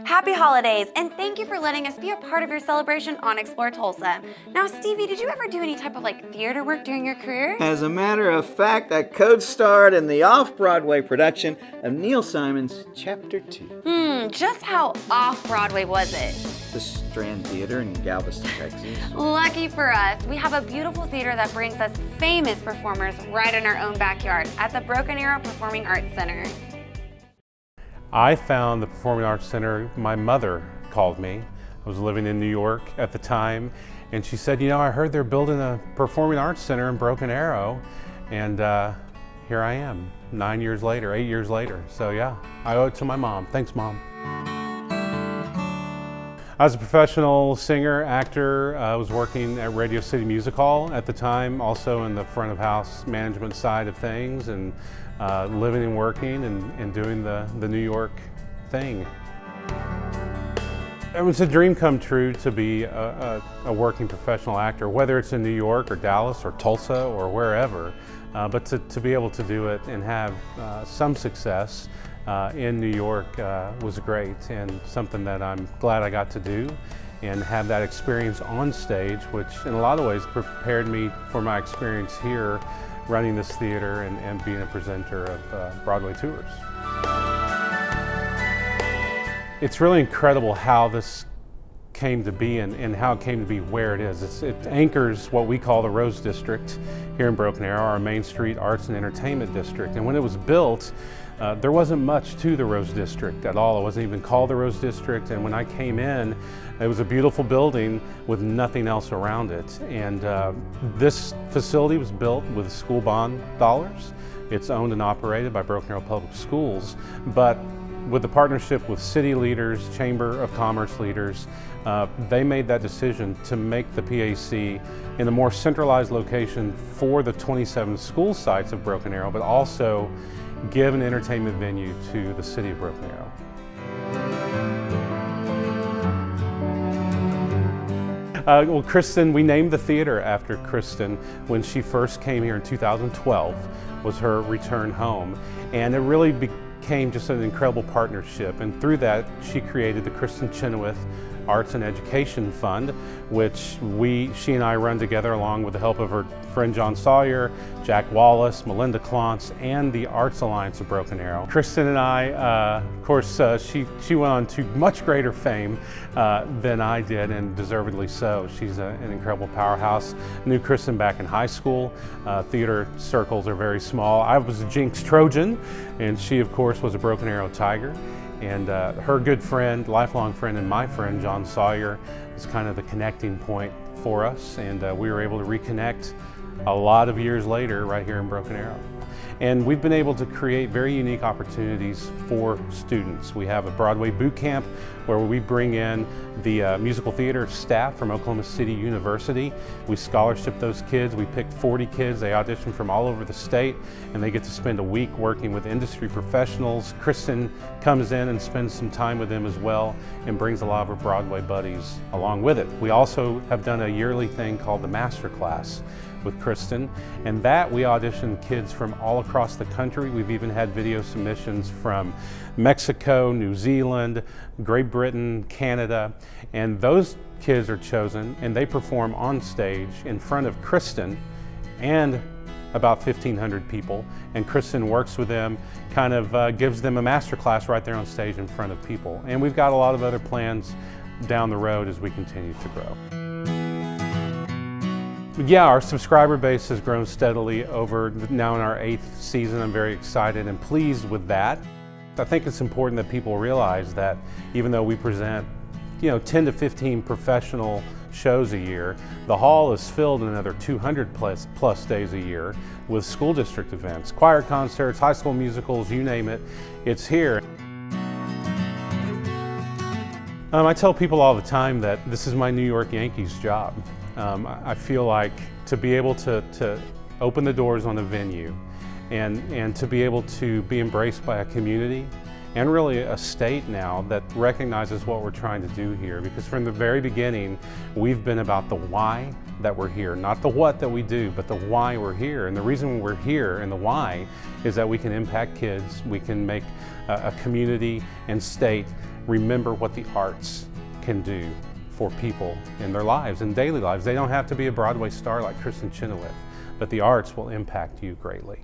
Happy holidays, and thank you for letting us be a part of your celebration on Explore Tulsa. Now, Stevie, did you ever do any type of theater work during your career? As a matter of fact, I co-starred in the off-Broadway production of Neil Simon's Chapter 2. Just how off-Broadway was it? The Strand Theater in Galveston, Texas. Lucky for us, we have a beautiful theater that brings us famous performers right in our own backyard at the Broken Arrow Performing Arts Center. I found the Performing Arts Center, my mother called me. I was living in New York at the time, and she said, you know, I heard they're building a Performing Arts Center in Broken Arrow, and here I am, 8 years later. So yeah, I owe it to my mom. Thanks, Mom. I was a professional singer, actor. I was working at Radio City Music Hall at the time, also in the front of house management side of things, and living and working and doing the New York thing. It was a dream come true to be a working professional actor, whether it's in New York or Dallas or Tulsa or wherever, but to be able to do it and have some success in New York was great, and something that I'm glad I got to do and have that experience on stage, which in a lot of ways prepared me for my experience here running this theater and being a presenter of Broadway tours. It's really incredible how this came to be and how it came to be where it is. It anchors what we call the Rose District here in Broken Arrow, our Main Street Arts and Entertainment District. And when it was built, there wasn't much to the Rose District at all. It wasn't even called the Rose District, and when I came in, it was a beautiful building with nothing else around it. And this facility was built with school bond dollars. It's owned and operated by Broken Arrow Public Schools, but with the partnership with city leaders, Chamber of Commerce leaders, they made that decision to make the PAC in a more centralized location for the 27 school sites of Broken Arrow, but also give an entertainment venue to the city of Broken Arrow. Well, Kristen, we named the theater after Kristen when she first came here in 2012, was her return home. And it really became just an incredible partnership. And through that, she created the Kristen Chenoweth Arts and Education Fund, which she and I run together along with the help of her friend John Sawyer, Jack Wallace, Melinda Clontz, and the Arts Alliance of Broken Arrow. Kristen and I, of course, she went on to much greater fame than I did, and deservedly so. She's an incredible powerhouse. Knew Kristen back in high school. Theater circles are very small. I was a Jinx Trojan, and she, of course, was a Broken Arrow Tiger. And her good friend, lifelong friend, and my friend, John Sawyer, was kind of the connecting point for us, and we were able to reconnect a lot of years later right here in Broken Arrow. And we've been able to create very unique opportunities for students. We have a Broadway boot camp where we bring in the musical theater staff from Oklahoma City University. We scholarship those kids. We pick 40 kids. They audition from all over the state, and they get to spend a week working with industry professionals. Kristen comes in and spends some time with them as well and brings a lot of her Broadway buddies along with it. We also have done a yearly thing called the Master Class with Kristen, and that we audition kids from all across the country. We've even had video submissions from Mexico, New Zealand, Great Britain, Canada, and those kids are chosen and they perform on stage in front of Kristen and about 1,500 people, and Kristen works with them, kind of gives them a master class right there on stage in front of people. And we've got a lot of other plans down the road as we continue to grow. Yeah, our subscriber base has grown steadily over now in our 8th season. I'm very excited and pleased with that. I think it's important that people realize that even though we present 10 to 15 professional shows a year, the hall is filled in another 200 plus days a year with school district events, choir concerts, high school musicals, you name it, it's here. I tell people all the time that this is my New York Yankees job. I feel like to be able to open the doors on a venue and to be able to be embraced by a community and really a state now that recognizes what we're trying to do here, because from the very beginning we've been about the why that we're here, not the what that we do, but the why we're here. And the reason we're here and the why is that we can impact kids, we can make a community and state remember what the arts can do for people in their lives, in daily lives. They don't have to be a Broadway star like Kristen Chenoweth, but the arts will impact you greatly.